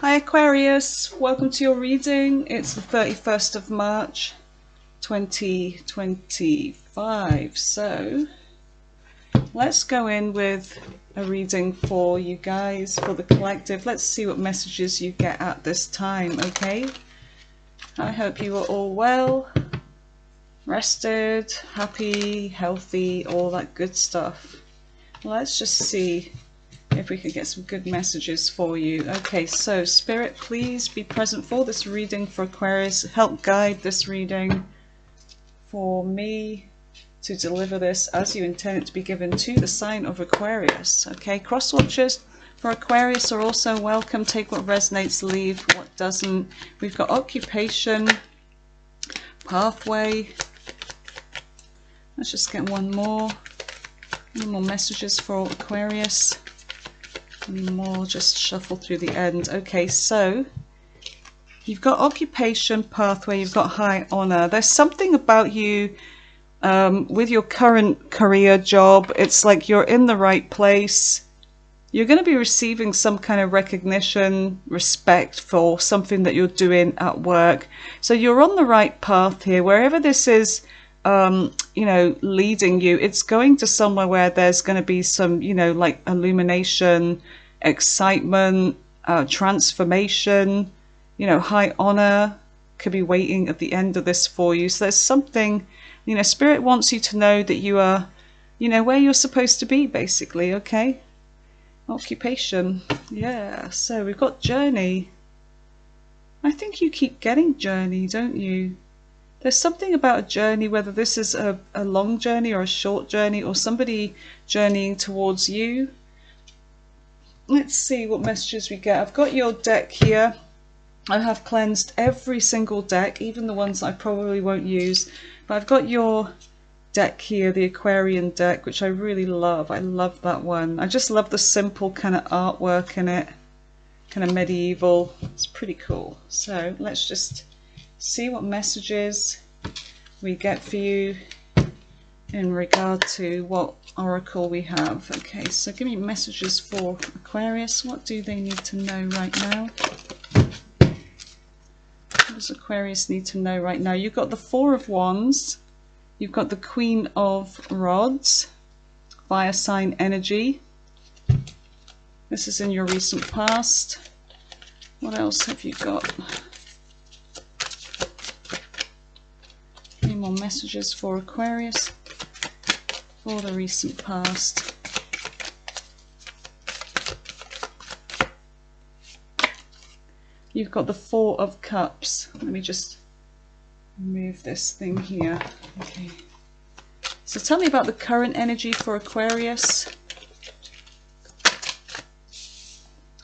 Hi Aquarius, welcome to your reading. It's the 31st of March 2025. So let's go in with a reading for you guys, for the collective. Let's see what messages you get at this time, okay? I hope you are all well, rested, happy, healthy, all that good stuff. Let's just see if we could get some good messages for you. Okay, so Spirit, please be present for this reading for Aquarius. Help guide this reading for me to deliver this as you intend it to be given to the sign of Aquarius. Okay, cross watchers for Aquarius are also welcome. Take what resonates, leave what doesn't. We've got occupation, pathway. Let's just get one more. Any more messages for Aquarius? And more, just shuffle through the end. Okay, so you've got occupation, pathway, you've got high honor. There's something about you with your current career job. It's like you're in the right place. You're going to be receiving some kind of recognition, respect for something that you're doing at work. So you're on the right path here. Wherever this is, you know, leading you, it's going to somewhere where there's going to be some, you know, like illumination, excitement, transformation, you know, high honor could be waiting at the end of this for you. So there's something, you know, Spirit wants you to know that you are, you know, where you're supposed to be, basically. Okay, occupation, yeah. So we've got journey. I think you keep getting journey, don't you? There's something about a journey, whether this is a long journey or a short journey or somebody journeying towards you. Let's see what messages we get. I've got your deck here. I have cleansed every single deck, even the ones I probably won't use. But I've got your deck here, the Aquarian deck, which I really love. I love that one. I just love the simple kind of artwork in it, kind of medieval. It's pretty cool. So let's just see what messages we get for you in regard to what oracle we have. Okay, so give me messages for Aquarius. What do they need to know right now? What does Aquarius need to know right now? You've got the Four of Wands. You've got the Queen of Rods, fire sign energy. This is in your recent past. What else have you got? Any more messages for Aquarius for the recent past? You've got the Four of Cups. Let me just move this thing here. Okay. So tell me about the current energy for Aquarius.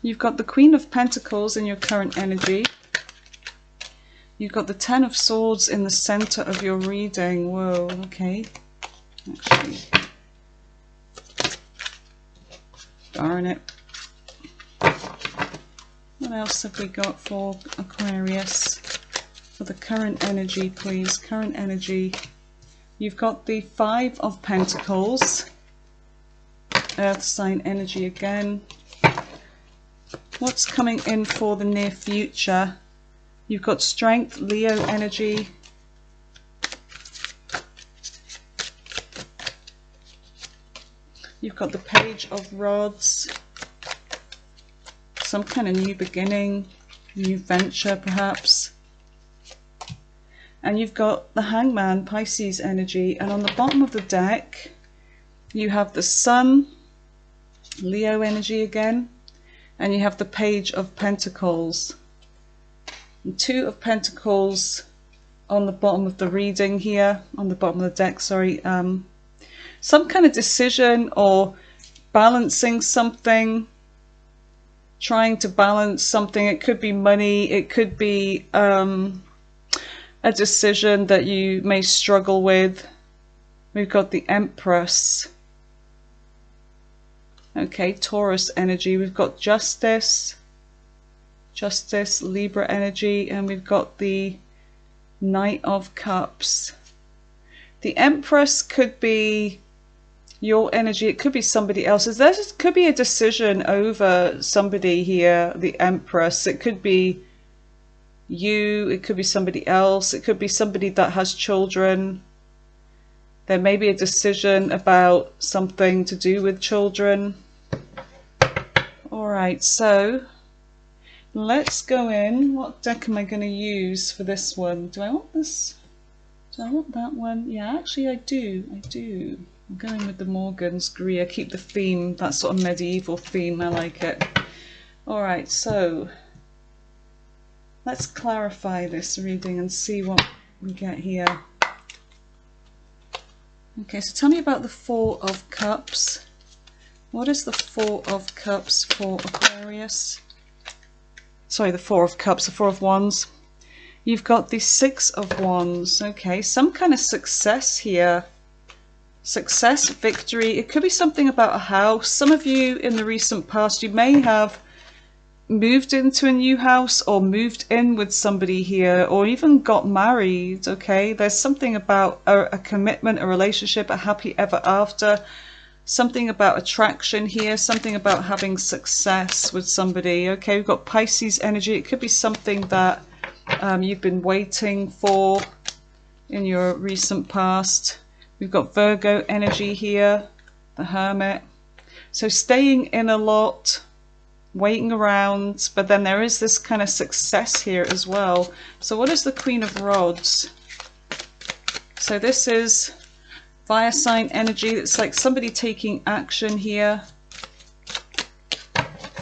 You've got the Queen of Pentacles in your current energy. You've got the Ten of Swords in the center of your reading. Whoa, okay. Actually, darn it. What else have we got for Aquarius? For the current energy, please. Current energy. You've got the Five of Pentacles. Earth sign energy again. What's coming in for the near future? You've got Strength, Leo energy. You've got the Page of Rods. Some kind of new beginning, new venture perhaps. And you've got the Hangman, Pisces energy. And on the bottom of the deck, you have the Sun, Leo energy again. And you have the Page of Pentacles. And Two of Pentacles on the bottom of the reading here, on the bottom of the deck, sorry. Some kind of decision or balancing something, trying to balance something. It could be money, it could be a decision that you may struggle with. We've got the Empress. Okay, Taurus energy. We've got Justice, Libra energy, and we've got the Knight of Cups. The Empress could be your energy. It could be somebody else's. There could be a decision over somebody here, the Empress. It could be you, it could be somebody else, it could be somebody that has children. There may be a decision about something to do with children. Alright, so let's go in. What deck am I going to use for this one? Do I want this? Do I want that one? Yeah, actually I do. I'm going with the Morgan's Greer. Keep the theme, that sort of medieval theme. I like it. Alright, so let's clarify this reading and see what we get here. Okay, so tell me about the Four of Cups. What is the Four of Cups for Aquarius? Sorry, the Four of Cups, the Four of Wands. You've got the Six of Wands. Okay, some kind of success here. Success, victory. It could be something about a house. Some of you in the recent past, you may have moved into a new house or moved in with somebody here, or even got married. Okay, there's something about a commitment, a relationship, a happy ever after, something about attraction here, something about having success with somebody. Okay, we've got Pisces energy. It could be something that you've been waiting for in your recent past. We've got Virgo energy here, the Hermit. So staying in a lot, waiting around, but then there is this kind of success here as well. So what is the Queen of Rods? So this is fire sign energy. It's like somebody taking action here.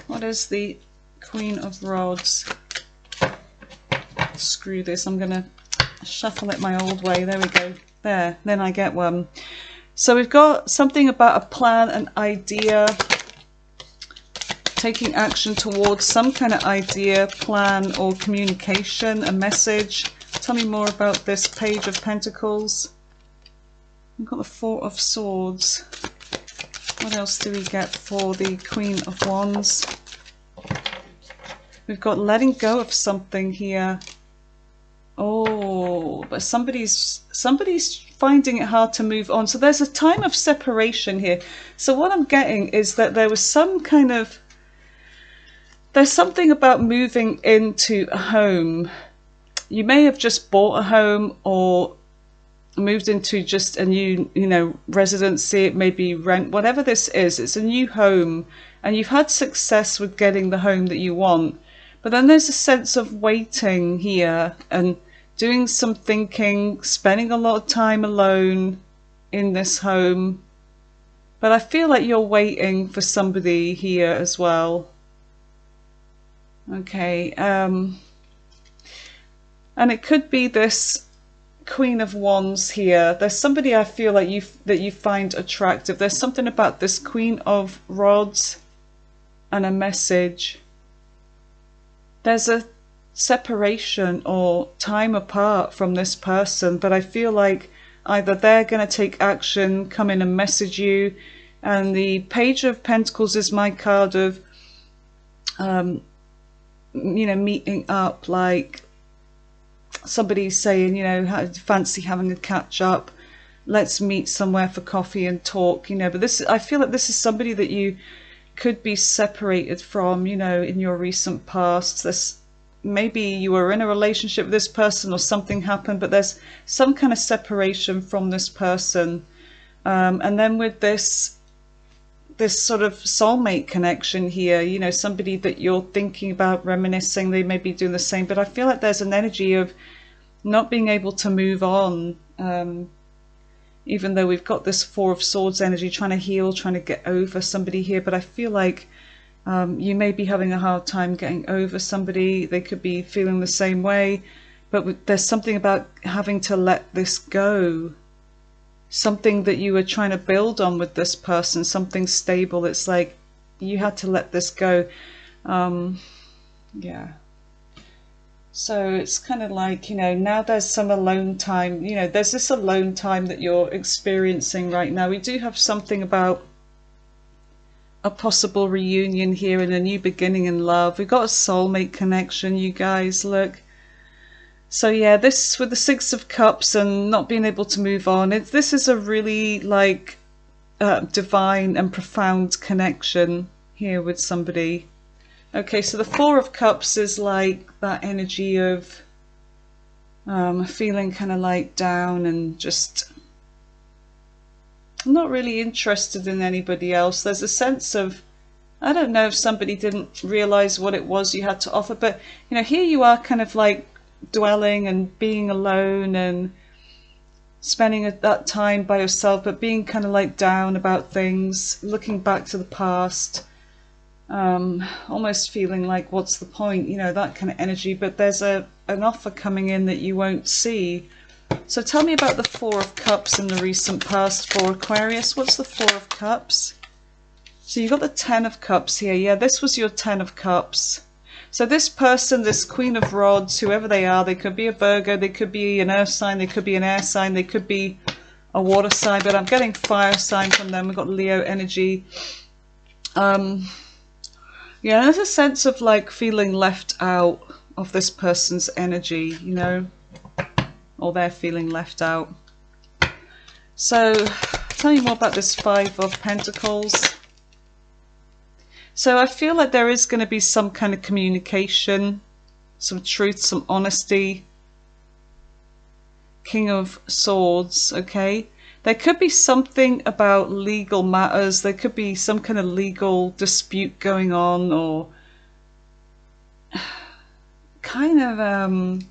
What is the Queen of Rods? Screw this, I'm gonna shuffle it my old way. There we go. There, then I get one. So we've got something about a plan, an idea, taking action towards some kind of idea, plan, or communication, a message. Tell me more about this Page of Pentacles. We've got the Four of Swords. What else do we get for the Queen of Wands? We've got letting go of something here. Oh, but somebody's finding it hard to move on. So there's a time of separation here. So what I'm getting is that there was some kind of, there's something about moving into a home. You may have just bought a home or moved into just a new, residency. It may be rent, whatever this is. It's a new home and you've had success with getting the home that you want. But then there's a sense of waiting here and doing some thinking, spending a lot of time alone in this home. But I feel like you're waiting for somebody here as well. Okay, and it could be this Queen of Wands here. There's somebody I feel like that you find attractive. There's something about this Queen of Rods and a message. There's a separation or time apart from this person, but I feel like either they're going to take action, come in and message you. And the Page of Pentacles is my card of meeting up, like somebody saying, fancy having a catch up, let's meet somewhere for coffee and talk, but this, I feel like this is somebody that you could be separated from, in your recent past. This, maybe you were in a relationship with this person or something happened, but there's some kind of separation from this person. And then with this sort of soulmate connection here, somebody that you're thinking about, reminiscing, they may be doing the same, but I feel like there's an energy of not being able to move on, even though we've got this Four of Swords energy, trying to heal, trying to get over somebody here. But I feel like you may be having a hard time getting over somebody. They could be feeling the same way, but there's something about having to let this go. Something that you were trying to build on with this person, something stable. It's like you had to let this go. Yeah. So it's kind of like, now there's some alone time. There's this alone time that you're experiencing right now. We do have something about a possible reunion here and a new beginning in love. We've got a soulmate connection, you guys, look. So yeah, this with the Six of Cups and not being able to move on, this is a really, like, divine and profound connection here with somebody. Okay, so the Four of Cups is like that energy of feeling kind of like down and just not really interested in anybody else. There's a sense of, I don't know if somebody didn't realize what it was you had to offer, but you know, here you are kind of like dwelling and being alone and spending that time by yourself, but being kind of like down about things, looking back to the past, almost feeling like what's the point, you know, that kind of energy. But there's an offer coming in that you won't see. So tell me about the Four of Cups in the recent past for Aquarius. What's the Four of Cups? So you've got the Ten of Cups here. Yeah, this was your Ten of Cups. So this person, this Queen of Rods, whoever they are, they could be a Virgo, they could be an earth sign, they could be an air sign, they could be a water sign, but I'm getting fire sign from them. We've got Leo energy. Yeah, there's a sense of like feeling left out of this person's energy, you know, or they're feeling left out. So tell me more about this Five of Pentacles. So I feel like there is going to be some kind of communication, some truth, some honesty. King of Swords, okay? There could be something about legal matters. There could be some kind of legal dispute going on, or kind of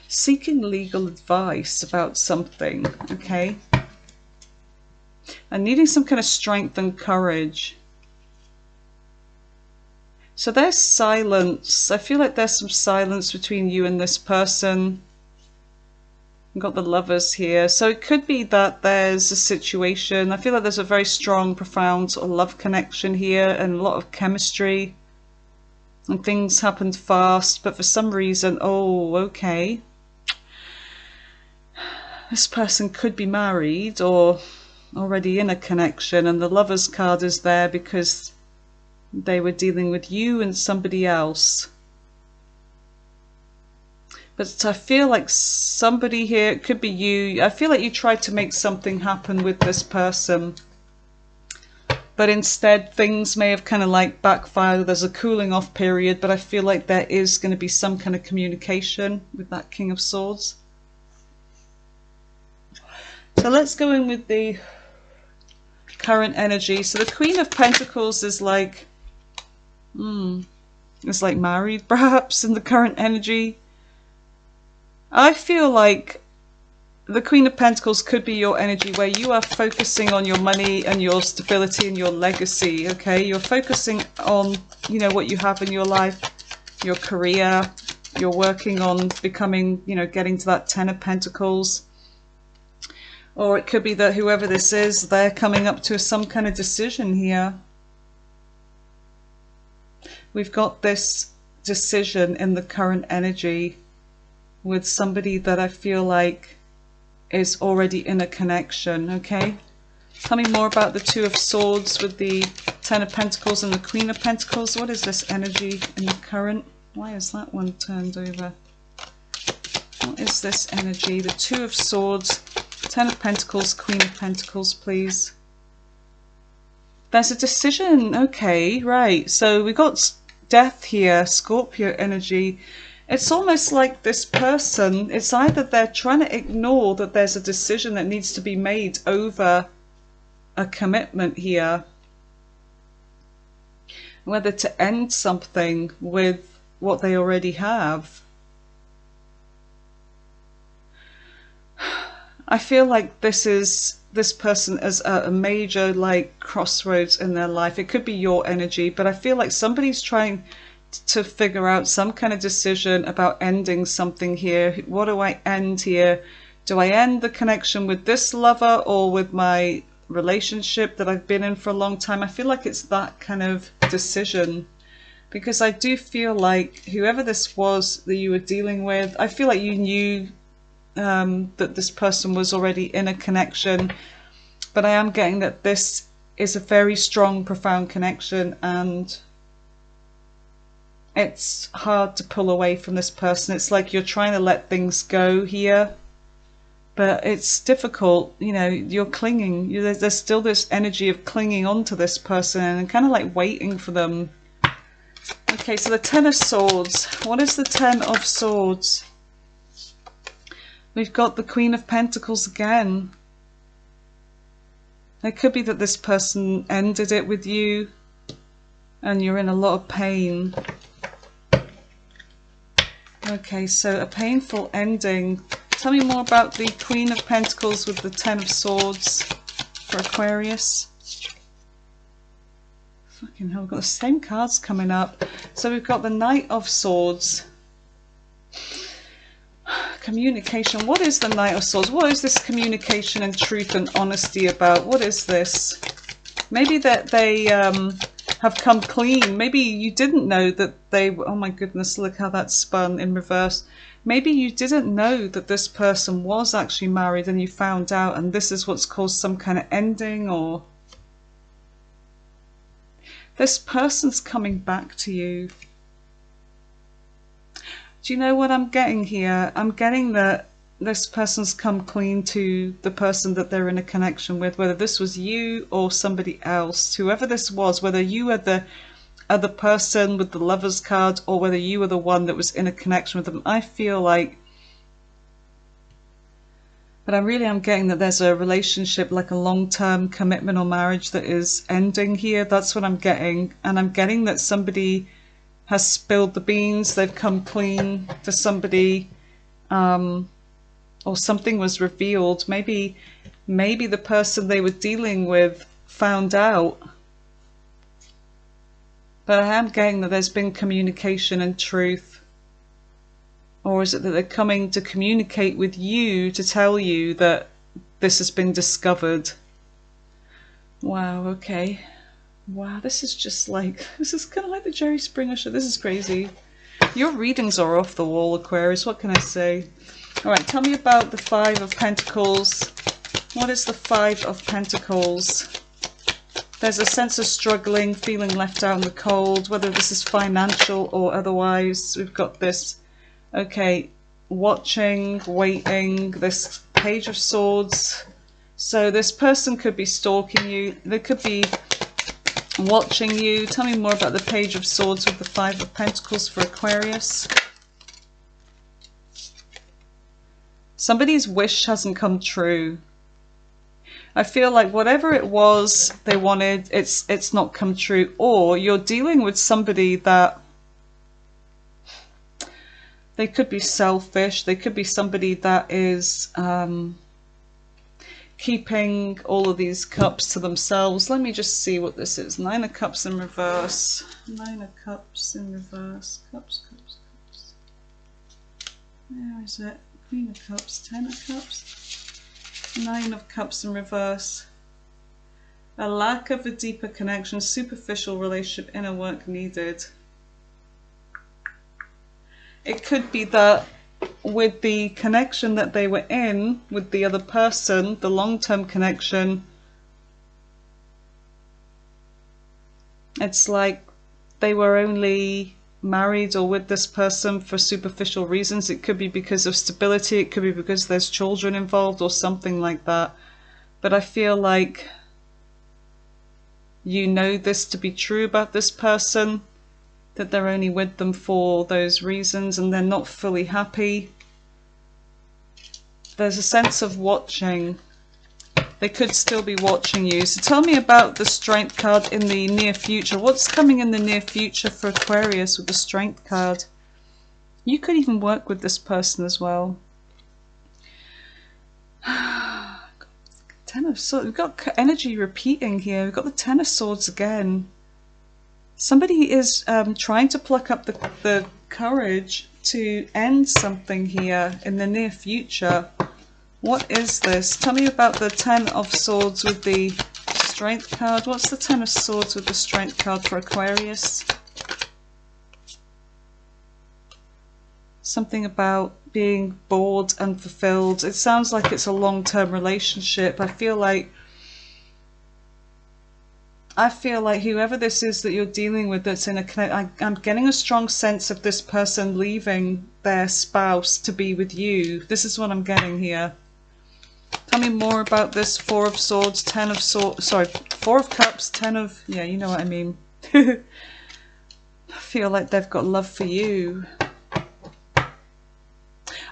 seeking legal advice about something, okay? And needing some kind of strength and courage. So there's silence. I feel like there's some silence between you and this person. We've got the Lovers here. So it could be that there's a situation. I feel like there's a very strong, profound sort of love connection here and a lot of chemistry. And things happened fast, but for some reason, oh, okay. This person could be married or already in a connection, and the Lovers card is there because they were dealing with you and somebody else. But I feel like somebody here, it could be you, I feel like you tried to make something happen with this person, but instead things may have kind of like backfired. There's a cooling off period, but I feel like there is going to be some kind of communication with that King of Swords. So let's go in with the current energy. So the Queen of Pentacles is like, it's like married perhaps in the current energy. I feel like the Queen of Pentacles could be your energy where you are focusing on your money and your stability and your legacy, okay? You're focusing on, you know, what you have in your life, your career. You're working on becoming, you know, getting to that Ten of Pentacles. Or it could be that whoever this is, they're coming up to some kind of decision here. We've got this decision in the current energy with somebody that I feel like is already in a connection, okay? Tell me more about the Two of Swords with the Ten of Pentacles and the Queen of Pentacles. What is this energy in the current? Why is that one turned over? What is this energy? The Two of Swords, Ten of Pentacles, Queen of Pentacles, please. There's a decision, okay, right. So we got Death here, Scorpio energy. It's almost like this person, it's either they're trying to ignore that there's a decision that needs to be made over a commitment here, whether to end something with what they already have. I feel like this person is at a major like crossroads in their life. It could be your energy, but I feel like somebody's trying to figure out some kind of decision about ending something here. What do I end here? Do I end the connection with this lover or with my relationship that I've been in for a long time? I feel like it's that kind of decision, because I do feel like whoever this was that you were dealing with, I feel like you knew that this person was already in a connection, but I am getting that this is a very strong, profound connection, and it's hard to pull away from this person. It's like you're trying to let things go here, but it's difficult, you know, you're clinging, there's still this energy of clinging onto this person and kind of like waiting for them. Okay, so the Ten of Swords. What is the Ten of Swords? We've got the Queen of Pentacles again. It could be that this person ended it with you and you're in a lot of pain. Okay, so a painful ending. Tell me more about the Queen of Pentacles with the Ten of Swords for Aquarius. Fucking hell, we've got the same cards coming up. So we've got the Knight of Swords. Communication. What is the Knight of Swords? What is this communication and truth and honesty about? What is this? Maybe that they have come clean. Maybe you didn't know that they... Oh my goodness, look how that's spun in reverse. Maybe you didn't know that this person was actually married and you found out, and this is what's caused some kind of ending, or... This person's coming back to you. Do you know what I'm getting here? I'm getting that this person's come clean to the person that they're in a connection with, whether this was you or somebody else, whoever this was, whether you were the other person with the Lover's card or whether you were the one that was in a connection with them. I feel like, but I really am getting that there's a relationship, like a long-term commitment or marriage, that is ending here. That's what I'm getting. And I'm getting that somebody has spilled the beans, they've come clean to somebody, or something was revealed. Maybe the person they were dealing with found out. But I am getting that there's been communication and truth. Or is it that they're coming to communicate with you to tell you that this has been discovered? Wow, okay. Wow, this is just like, this is kind of like the Jerry Springer show. This is crazy. Your readings are off the wall, Aquarius. What can I say? All right, tell me about the Five of Pentacles. What is the Five of Pentacles? There's a sense of struggling, feeling left out in the cold, whether this is financial or otherwise. We've got this, okay, watching, waiting, this Page of Swords. So this person could be stalking you. They could be watching you. Tell me more about the Page of Swords with the Five of Pentacles for Aquarius. Somebody's wish hasn't come true. I feel like whatever it was they wanted, it's not come true. Or you're dealing with somebody that they could be selfish. They could be somebody that is keeping all of these cups to themselves. Let me just see what this is. Nine of Cups in reverse. Nine of Cups in reverse. Cups, cups, cups. Where is it? Queen of Cups. 10 of Cups. Nine of Cups in reverse. A lack of a deeper connection, superficial relationship, inner work needed. It could be that with the connection that they were in with the other person, the long-term connection, it's like they were only married or with this person for superficial reasons. It could be because of stability, it could be because there's children involved or something like that. But I feel like you know this to be true about this person, that they're only with them for those reasons and they're not fully happy. There's a sense of watching. They could still be watching you. So tell me about the Strength card in the near future. What's coming in the near future for Aquarius with the Strength card? You could even work with this person as well. Ten of Swords. We've got energy repeating here. We've got the Ten of Swords again. Somebody is trying to pluck up the courage to end something here in the near future. What is this? Tell me about the Ten of Swords with the Strength card. What's the Ten of Swords with the Strength card for Aquarius? Something about being bored and fulfilled. It sounds like it's a long-term relationship. I feel like whoever this is that you're dealing with that's in a I'm getting a strong sense of this person leaving their spouse to be with you. This is what I'm getting here. me more about this Four of Swords, Ten of Swords, sorry, Four of Cups, Ten of, yeah, you know what I mean. I feel like they've got love for you.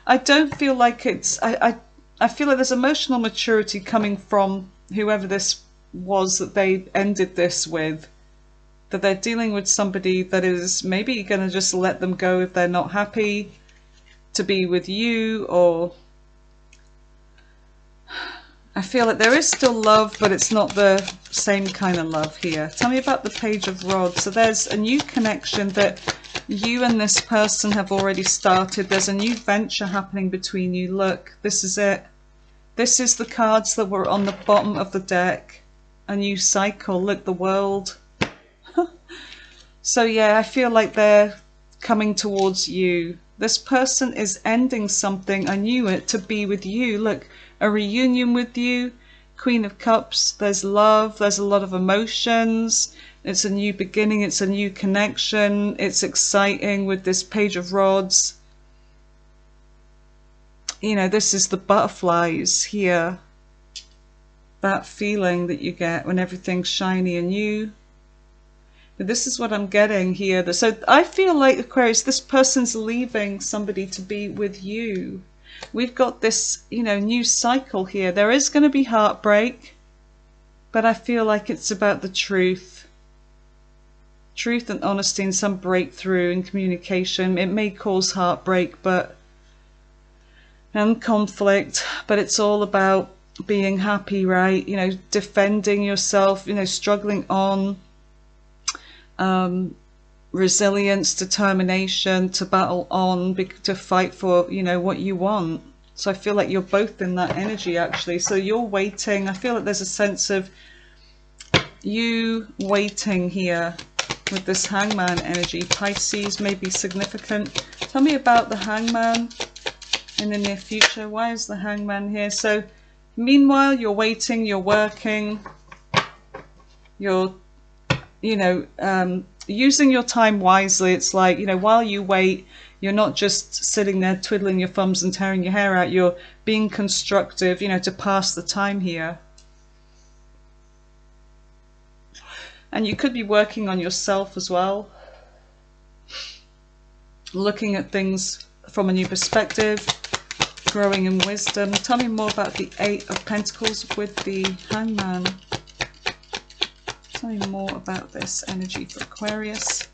I don't feel like it's, I feel like there's emotional maturity coming from whoever this was that they ended this with. That they're dealing with somebody that is maybe going to just let them go if they're not happy to be with you, or I feel like there is still love, but it's not the same kind of love here. Tell me about the Page of Rods. So there's a new connection that you and this person have already started. There's a new venture happening between you. Look, this is it. This is the cards that were on the bottom of the deck. A new cycle. Look, the World. So yeah, I feel like they're coming towards you. This person is ending something, I knew it, to be with you. Look, a reunion with you. Queen of Cups, there's love, there's a lot of emotions. It's a new beginning, it's a new connection. It's exciting with this Page of Rods. You know, this is the butterflies here. That feeling that you get when everything's shiny and new. But this is what I'm getting here. So I feel like, Aquarius, this person's leaving somebody to be with you. We've got this, you know, new cycle here. There is going to be heartbreak, but I feel like it's about the truth. Truth and honesty and some breakthrough in communication. It may cause heartbreak, and conflict, but it's all about being happy, right? You know, defending yourself, you know, struggling on. Resilience, determination, to battle on, to fight for, you know, what you want. So I feel like you're both in that energy, actually. So you're waiting. I feel like there's a sense of you waiting here with this Hangman energy. Pisces may be significant. Tell me about the Hangman in the near future. Why is the Hangman here? So meanwhile, you're waiting, you're working, you're, you know, using your time wisely. It's like, you know, while you wait, you're not just sitting there twiddling your thumbs and tearing your hair out. You're being constructive, you know, to pass the time here. And you could be working on yourself as well. Looking at things from a new perspective. Growing in wisdom. Tell me more about the Eight of Pentacles with the Hangman. Tell me more about this energy for Aquarius.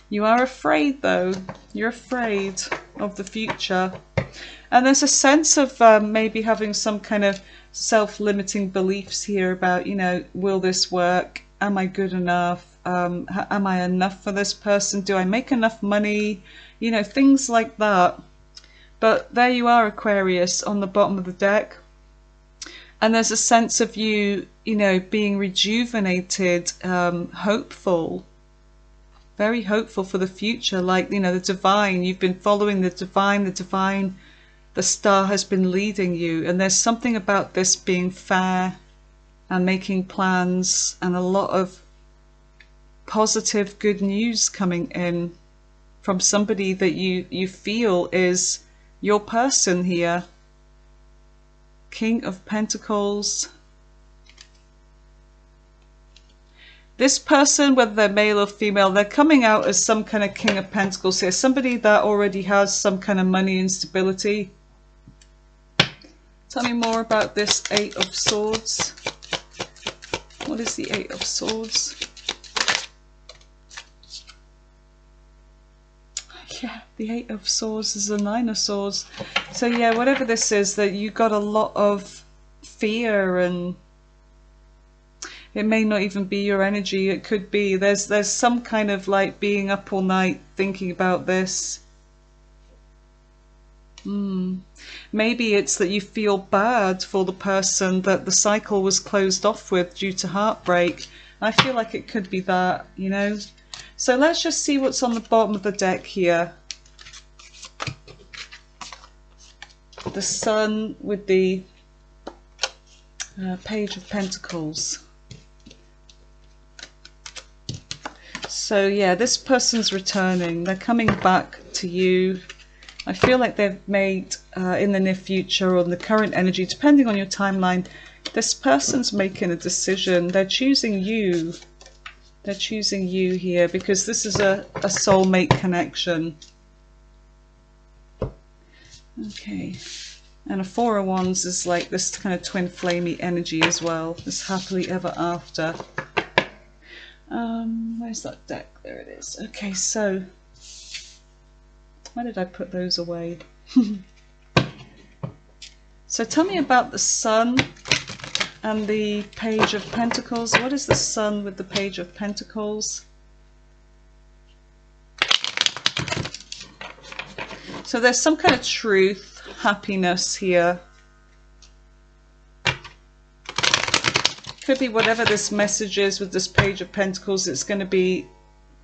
You are afraid, though. You're afraid of the future. And there's a sense of maybe having some kind of self-limiting beliefs here about, you know, will this work? Am I good enough? Am I enough for this person? Do I make enough money? You know, things like that. But there you are, Aquarius, on the bottom of the deck. And there's a sense of you, you know, being rejuvenated, hopeful, very hopeful for the future. Like, you know, the divine, you've been following the divine, the star has been leading you. And there's something about this being fair and making plans and a lot of positive, good news coming in from somebody that you feel is your person here. King of Pentacles. This person, whether they're male or female, they're coming out as some kind of King of Pentacles here. Somebody that already has some kind of money and stability. Tell me more about this Eight of Swords. What is the Eight of Swords? Yeah, the Eight of Swords is the Nine of Swords. So yeah, whatever this is, that you got a lot of fear, and it may not even be your energy. It could be there's some kind of like being up all night thinking about this. Maybe it's that you feel bad for the person that the cycle was closed off with due to heartbreak. I feel like it could be that, you know. So let's just see what's on the bottom of the deck here. The Sun with the Page of Pentacles. So yeah, this person's returning. They're coming back to you. I feel like they've made, in the near future or in the current energy, depending on your timeline, this person's making a decision. They're choosing you. They're choosing you here because this is a soulmate connection. Okay. And a Four of Wands is like this kind of twin flamey energy as well. This happily ever after. Where's that deck? There it is. Okay, so where did I put those away? So tell me about the Sun and the Page of Pentacles. What is the Sun with the Page of Pentacles? So there's some kind of truth, happiness here. Could be whatever this message is with this Page of Pentacles. It's going to be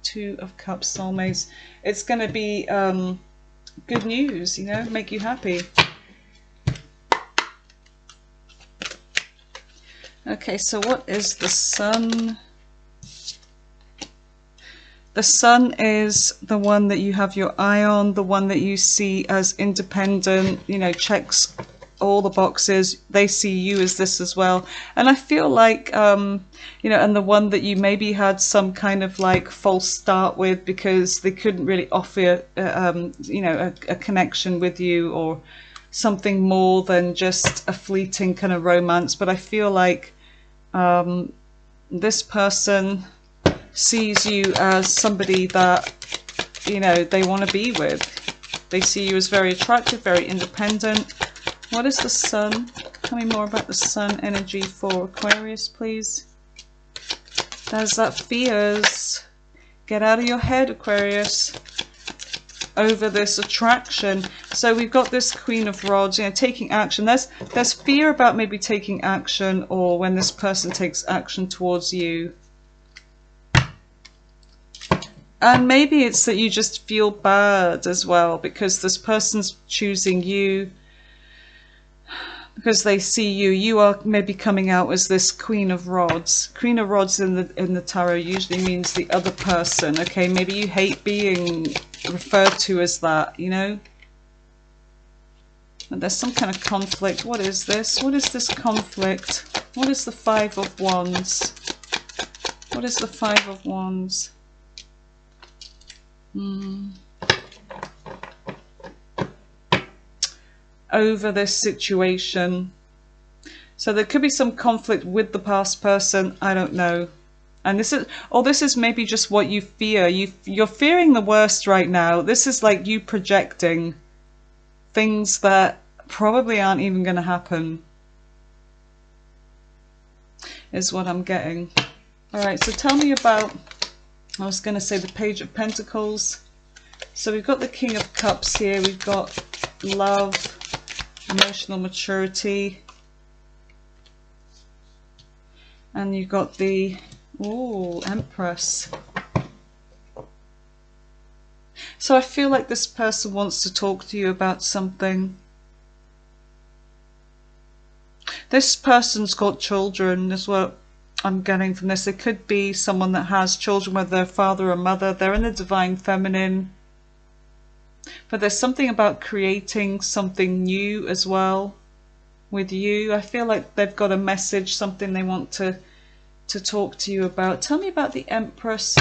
Two of Cups, soulmates. It's going to be good news, you know, make you happy. Okay, so what is the Sun? The Sun is the one that you have your eye on, the one that you see as independent, you know, checks all the boxes. They see you as this as well. And I feel like, you know, and the one that you maybe had some kind of like false start with because they couldn't really offer, you know, a connection with you or something more than just a fleeting kind of romance. But I feel like this person sees you as somebody that, you know, they want to be with. They see you as very attractive, very independent. What is the Sun? Tell me more about the Sun energy for Aquarius, please. There's that fears. Get out of your head, Aquarius, over this attraction. So we've got this Queen of Rods, you know, taking action. There's fear about maybe taking action, or when this person takes action towards you. And maybe it's that you just feel bad as well because this person's choosing you because they see you. You are maybe coming out as this Queen of Rods. Queen of Rods in the tarot usually means the other person. Okay, maybe you hate being referred to as that, you know. And there's some kind of conflict. What is this? What is this conflict? What is the Five of Wands? What is the Five of Wands? Over this situation. So there could be some conflict with the past person. I don't know. And this is, or this is maybe just what you fear. You're fearing the worst right now. This is like you projecting things that probably aren't even going to happen, is what I'm getting. All right, so tell me about, I was going to say the Page of Pentacles. So we've got the King of Cups here. We've got love, emotional maturity. And you've got the, ooh, Empress. So I feel like this person wants to talk to you about something. This person's got children, is what I'm getting from this. It could be someone that has children with their father or mother. They're in the divine feminine. But there's something about creating something new as well with you. I feel like they've got a message, something they want to talk to you about. Tell me about the Empress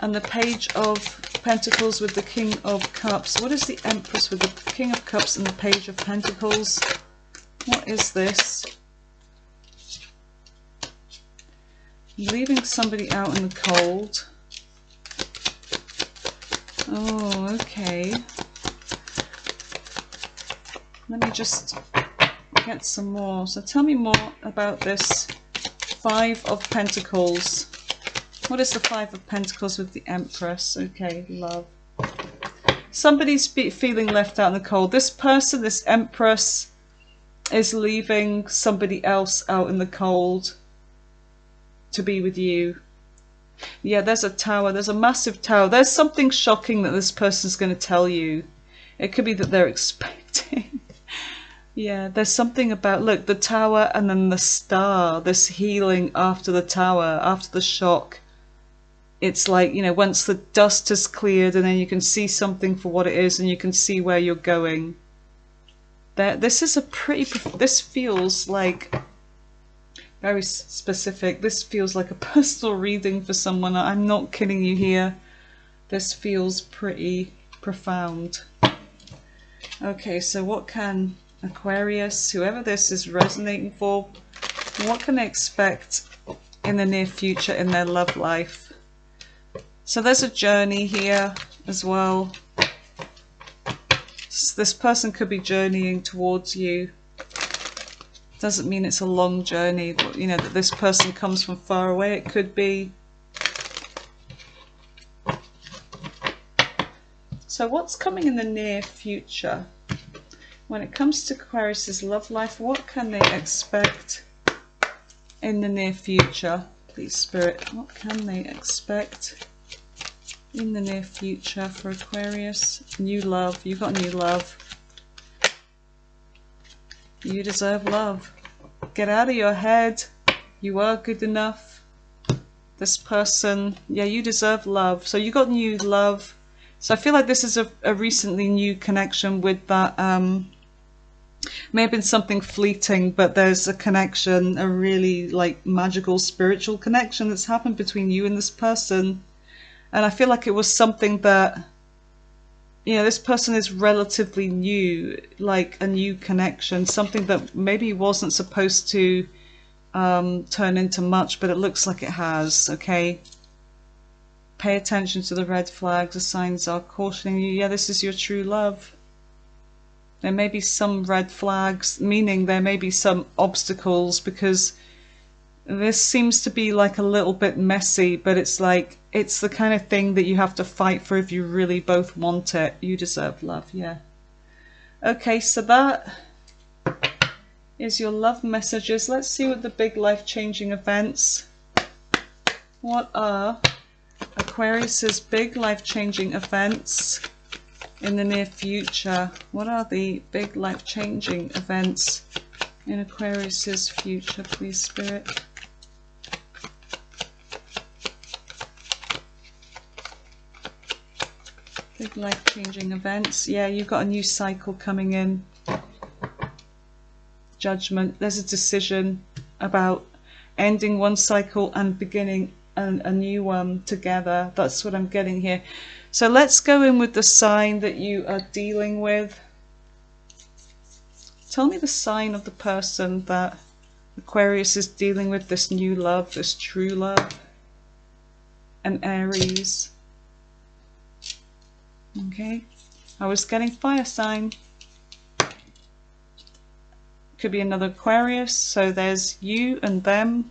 and the Page of Pentacles with the King of Cups. What is the Empress with the King of Cups and the Page of Pentacles? What is this? Leaving somebody out in the cold. Oh, okay. Let me just get some more. So tell me more about this Five of Pentacles. What is the Five of Pentacles with the Empress? Okay, love. Somebody's feeling left out in the cold. This person, this Empress, is leaving somebody else out in the cold to be with you. Yeah, there's a tower. There's a massive tower. There's something shocking that this person's going to tell you. It could be that they're expecting. Yeah, there's something about, look, the tower and then the star. This healing after the tower, after the shock. it's like, you know, once the dust has cleared and then you can see something for what it is and you can see where you're going. This is a pretty, this feels like very specific. This feels like a personal reading for someone. I'm not kidding you here. This feels pretty profound. Okay, so what can Aquarius, whoever this is resonating for, what can they expect in the near future in their love life? So there's a journey here as well. This person could be journeying towards you. Doesn't mean it's a long journey, but you know that this person comes from far away. It could be. So what's coming in the near future? When it comes to Aquarius's love life, what can they expect in the near future? Please, Spirit, what can they expect in the near future for Aquarius? New love. You've got new love. You deserve love. Get out of your head. You are good enough. This person, yeah, you deserve love. So you got new love. So I feel like this is a recently new connection with that. May have been something fleeting, but there's a connection, a really like magical spiritual connection that's happened between you and this person. And I feel like it was something that, you know, this person is relatively new, like a new connection, something that maybe wasn't supposed to turn into much, but it looks like it has, okay? Pay attention to the red flags. The signs are cautioning you. Yeah, this is your true love. There may be some red flags, meaning there may be some obstacles, because this seems to be like a little bit messy, but it's like, it's the kind of thing that you have to fight for if you really both want it. You deserve love, yeah. Okay, so that is your love messages. Let's see what the big life-changing events. What are Aquarius's big life-changing events in the near future? What are the big life-changing events in Aquarius's future, please, Spirit? Big life-changing events. Yeah, you've got a new cycle coming in. Judgment. There's a decision about ending one cycle and beginning a new one together. That's what I'm getting here. So let's go in with the sign that you are dealing with. Tell me the sign of the person that Aquarius is dealing with, this new love, this true love. An Aries. Okay, I was getting fire sign. Could be another Aquarius, so there's you and them.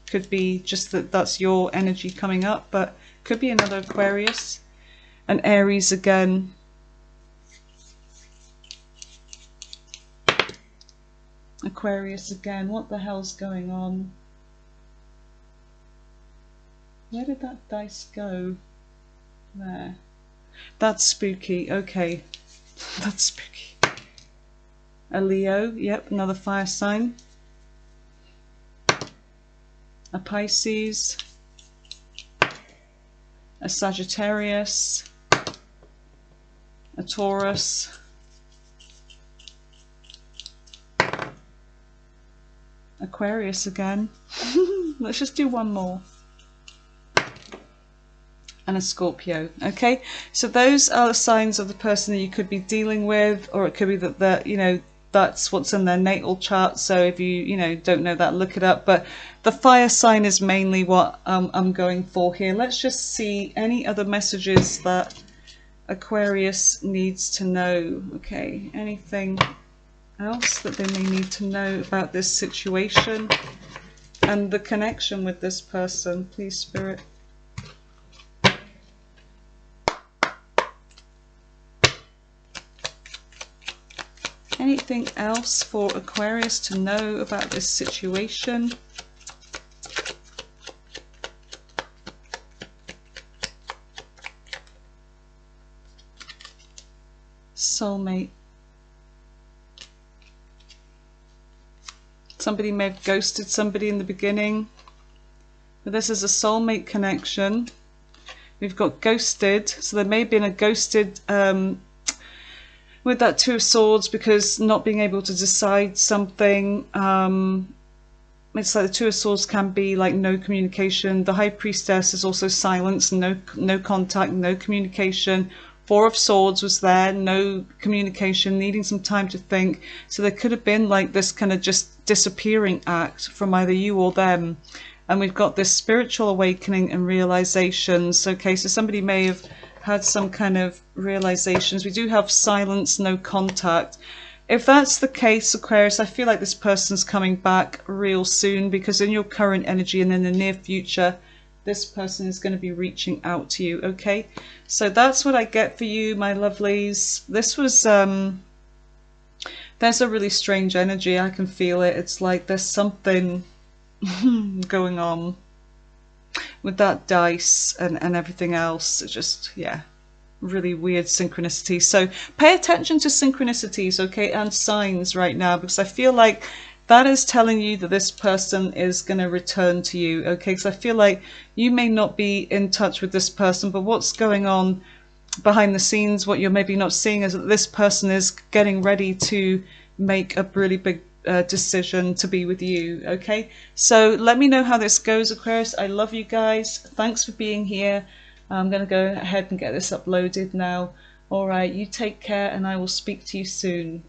Could be just that's your energy coming up, but could be another Aquarius. An Aries again. Aquarius again. What the hell's going on? Where did that dice go? There. That's spooky. Okay. That's spooky. A Leo. Yep, another fire sign. A Pisces. A Sagittarius. A Taurus. Aquarius again. Let's just do one more. And a Scorpio. Okay, so those are the signs of the person that you could be dealing with, or it could be that you know, that's what's in their natal chart. So if you know, don't know that, look it up. But the fire sign is mainly what I'm going for here. Let's just see any other messages that Aquarius needs to know. Okay, anything else that they may need to know about this situation and the connection with this person, please, Spirit. Anything else for Aquarius to know about this situation? Soulmate. Somebody may have ghosted somebody in the beginning with but this is a soulmate connection. We've got ghosted, so there may have been a ghosted with that Two of Swords, because not being able to decide something. It's like the Two of Swords can be like no communication. The High Priestess is also silence, no contact, no communication. Four of Swords was there, no communication, needing some time to think. So there could have been like this kind of just disappearing act from either you or them. And we've got this spiritual awakening and realizations. Okay, so somebody may have had some kind of realizations. We do have silence, no contact. If that's the case, Aquarius, I feel like this person's coming back real soon, because in your current energy and in the near future, this person is going to be reaching out to you. Okay, so that's what I get for you, my lovelies. This was there's a really strange energy. I can feel it. It's like there's something going on with that dice and everything else. It's just, yeah, really weird synchronicity. So pay attention to synchronicities, okay, and signs right now, because I feel like that is telling you that this person is going to return to you, okay? Because I feel like you may not be in touch with this person, but what's going on behind the scenes, what you're maybe not seeing, is that this person is getting ready to make a really big decision to be with you. Okay, so let me know how this goes, Aquarius. I love you guys. Thanks for being here. I'm going to go ahead and get this uploaded now. All right, you take care, and I will speak to you soon.